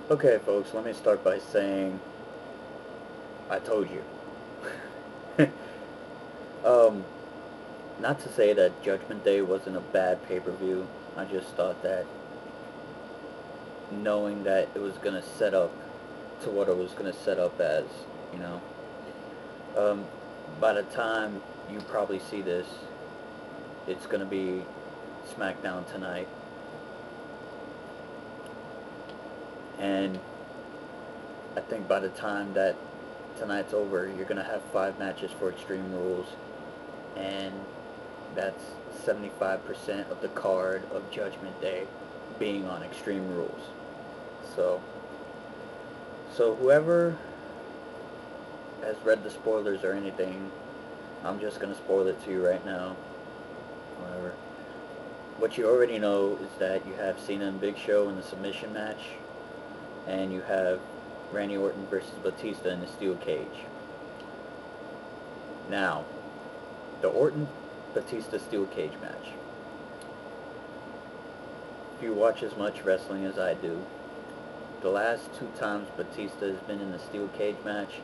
Okay, folks, let me start by saying I told you. um, Not to say that Judgment Day wasn't a bad pay-per-view. I just thought that knowing that it was gonna set up to what it was gonna set up as, you know. Um, by the time you probably see this, it's gonna be SmackDown tonight, and I think by the time that tonight's over, you're gonna have 5 matches for Extreme Rules, and that's 75% of the card of Judgment Day being on Extreme Rules. So, so whoever has read the spoilers or anything, I'm just gonna spoil it to you right now. Whatever. What you already know is that you have Cena and Big Show in the submission match, and you have Randy Orton versus Batista in the steel cage. Now, the Orton Batista steel cage match. If you watch as much wrestling as I do, the last 2 times Batista has been in the steel cage match,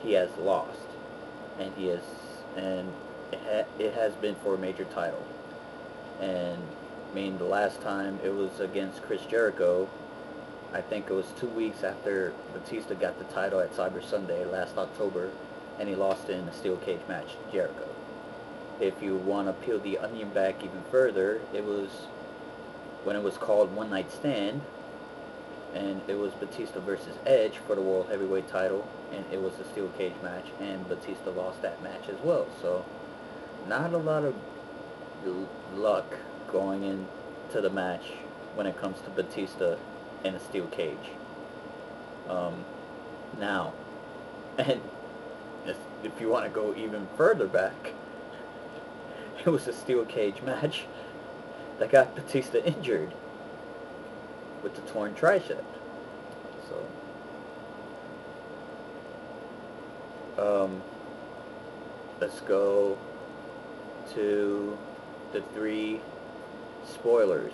he has lost, and it has been for a major title. And I mean, the last time it was against Chris Jericho. I think it was 2 weeks after Batista got the title at Cyber Sunday last October, and he lost it in a steel cage match to Jericho. If you want to peel the onion back even further, it was when it was called One Night Stand, and it was Batista versus Edge for the World Heavyweight title, and it was a steel cage match, and Batista lost that match as well. So, not a lot of luck going into the match when it comes to Batista in a steel cage. Now, and if you want to go even further back, it was a steel cage match that got Batista injured with the torn tricep. So, let's go to the 3 spoilers.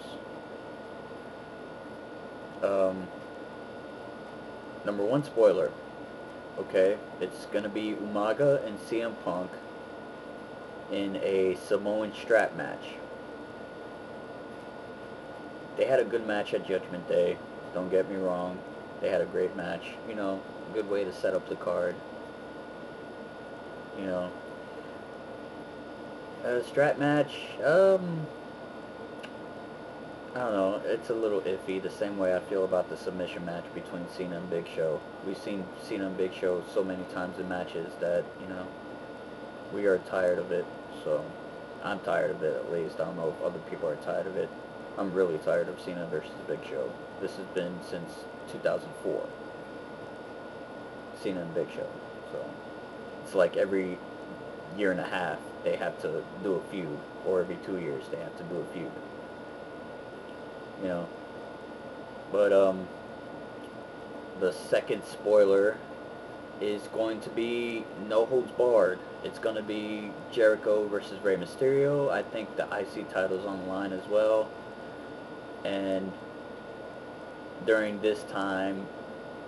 Number 1 spoiler. Okay, it's gonna be Umaga and CM Punk in a Samoan strap match. They had a good match at Judgment Day. Don't get me wrong. They had a great match. You know, good way to set up the card. You know, strap match. I don't know. It's a little iffy. The same way I feel about the submission match between Cena and Big Show. We've seen Cena and Big Show so many times in matches that we are tired of it. So I'm tired of it at least. I don't know if other people are tired of it. I'm really tired of Cena versus Big Show. This has been since 2004. Cena and Big Show. So it's like every year and a half they have to do a feud, or every 2 years they have to do a feud. You know. But the second spoiler is going to be no holds barred. It's going to be Jericho versus Rey Mysterio. I think the IC title's on the line as well. And during this time,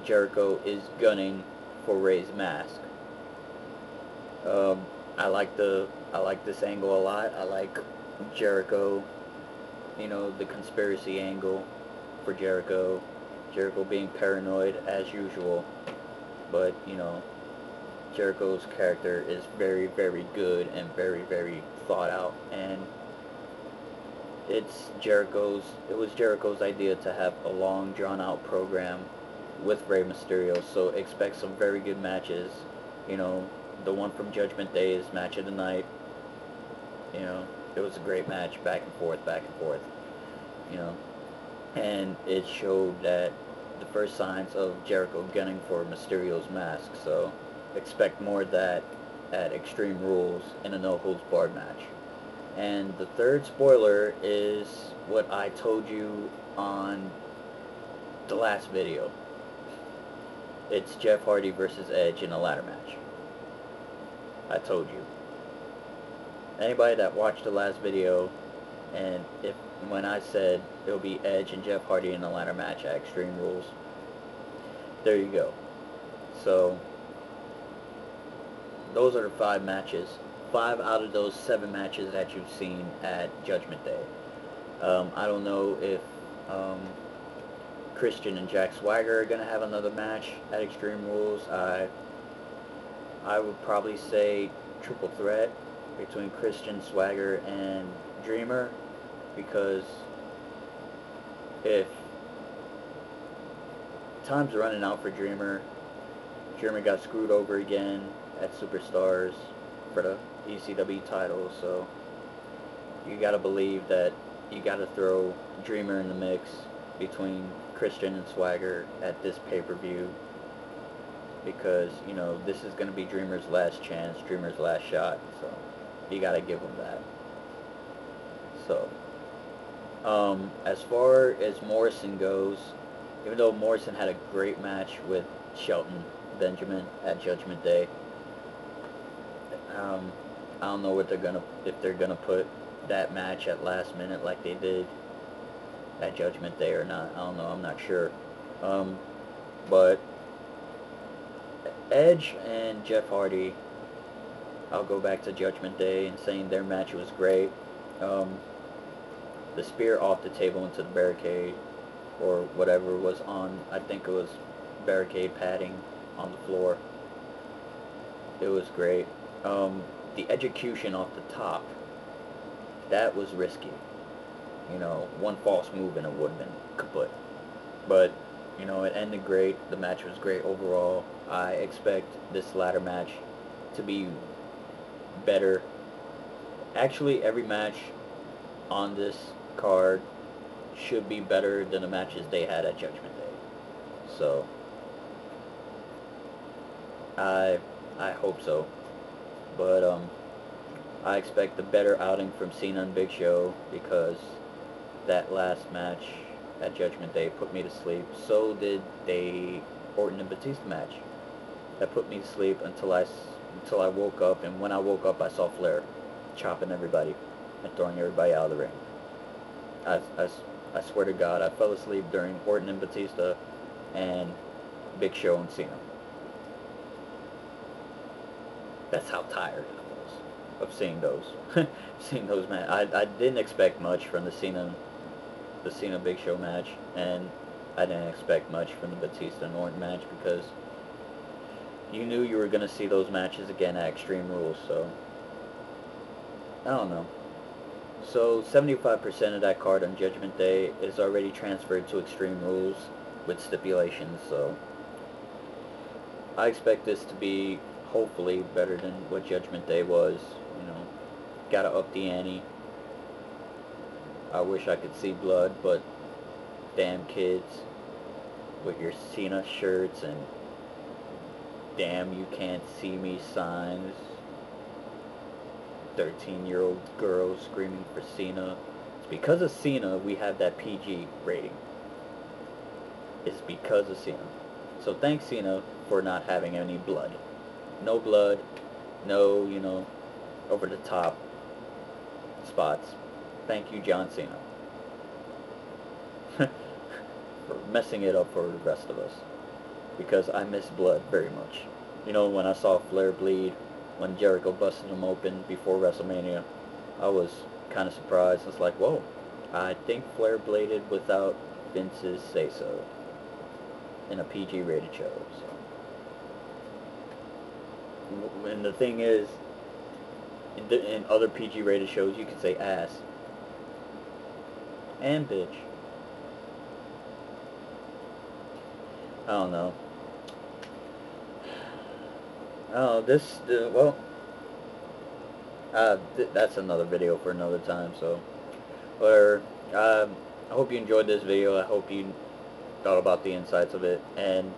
Jericho is gunning for Rey's mask. I like this angle a lot. I like Jericho, the conspiracy angle for Jericho. Jericho being paranoid as usual, but Jericho's character is very, very good and very, very thought out, and it was Jericho's idea to have a long, drawn-out program with Rey Mysterio, so expect some very good matches. The one from Judgment Day is match of the night. It was a great match, back and forth, back and forth. And it showed that the first signs of Jericho gunning for Mysterio's mask, so expect more of that at Extreme Rules in a no holds barred match. And the third spoiler is what I told you on the last video. It's Jeff Hardy versus Edge in a ladder match. I told you. Anybody that watched the last video, and when I said it'll be Edge and Jeff Hardy in a ladder match at Extreme Rules, There you go. So those are the 5 matches. 5 out of those 7 matches that you've seen at Judgment Day. I don't know if um, Christian and Jack Swagger are gonna have another match at Extreme Rules. I would probably say triple threat between Christian, Swagger, and Dreamer, because if time's running out for Dreamer, Dreamer got screwed over again at Superstars for the ECW title, so you gotta believe that you gotta throw Dreamer in the mix between Christian and Swagger at this pay-per-view, because, you know, this is gonna be Dreamer's last chance, Dreamer's last shot, so you gotta give him that. So, as far as Morrison goes, even though Morrison had a great match with Shelton Benjamin at Judgment Day, I don't know what if they're gonna put that match at last minute like they did at Judgment Day or not. I don't know. I'm not sure. But Edge and Jeff Hardy, I'll go back to Judgment Day and saying their match was great. The spear off the table into the barricade, or whatever was on, I think it was barricade padding on the floor. It was great. The execution off the top, that was risky. You know, one false move and it would have been kaput. But, you know, it ended great. The match was great overall. I expect this ladder match to be better. Actually, every match on this card should be better than the matches they had at Judgment Day. So, I hope so. But I expect a better outing from Cena and Big Show, because that last match at Judgment Day put me to sleep. So did the Orton and Batista match. That put me to sleep until I woke up, and when I woke up I saw Flair chopping everybody and throwing everybody out of the ring. I swear to God, I fell asleep during Orton and Batista and Big Show and Cena. That's how tired I was of seeing those. Seeing those matches. I didn't expect much from the Cena Big Show match, and I didn't expect much from the Batista and Orton match, because you knew you were going to see those matches again at Extreme Rules, so I don't know. So 75% of that card on Judgment Day is already transferred to Extreme Rules with stipulations, so I expect this to be hopefully better than what Judgment Day was. You know, gotta up the ante. I wish I could see blood, but damn kids with your Cena shirts and damn you can't see me signs, 13-year-old girls screaming for Cena. It's because of Cena we have that PG rating. It's because of Cena. So thanks Cena for not having any blood. No blood, no, you know, over the top spots. Thank you, John Cena, for messing it up for the rest of us, because I miss blood very much. You know, when I saw Flair bleed, when Jericho busted him open before WrestleMania, I was kind of surprised. It's like, whoa, I think Flair bladed without Vince's say-so in a PG-rated show. So, and the thing is, in other PG-rated shows, you can say ass and bitch. I don't know. Oh, well, that's another video for another time, so, whatever. I hope you enjoyed this video. I hope you thought about the insights of it, and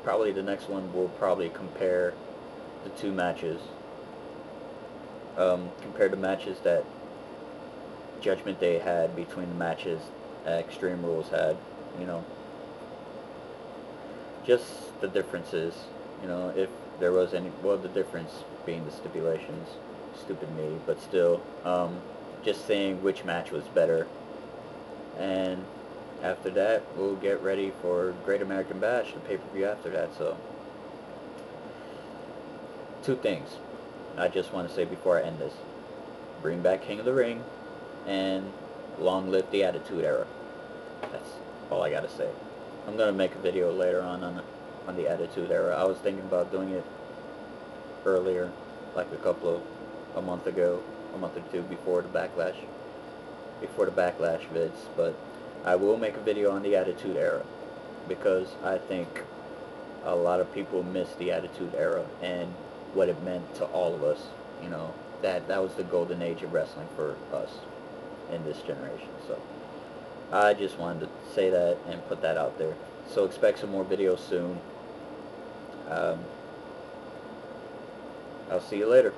probably the next one will probably compare the two matches. Compare the matches that Judgment Day had between the matches that Extreme Rules had, you know. Just the differences, you know, if there was any, well, the difference being the stipulations. Stupid me, but still, just saying which match was better. And after that, we'll get ready for Great American Bash, the pay-per-view after that. So, two things I just want to say before I end this. Bring back King of the Ring, and long live the Attitude Era. That's all I gotta say. I'm gonna make a video later on the Attitude Era. I was thinking about doing it earlier, like a month ago, a month or two before the Backlash vids, but I will make a video on the Attitude Era because I think a lot of people miss the Attitude Era and what it meant to all of us. You know, that was the golden age of wrestling for us in this generation. So I just wanted to say that and put that out there. So expect some more videos soon. I'll see you later.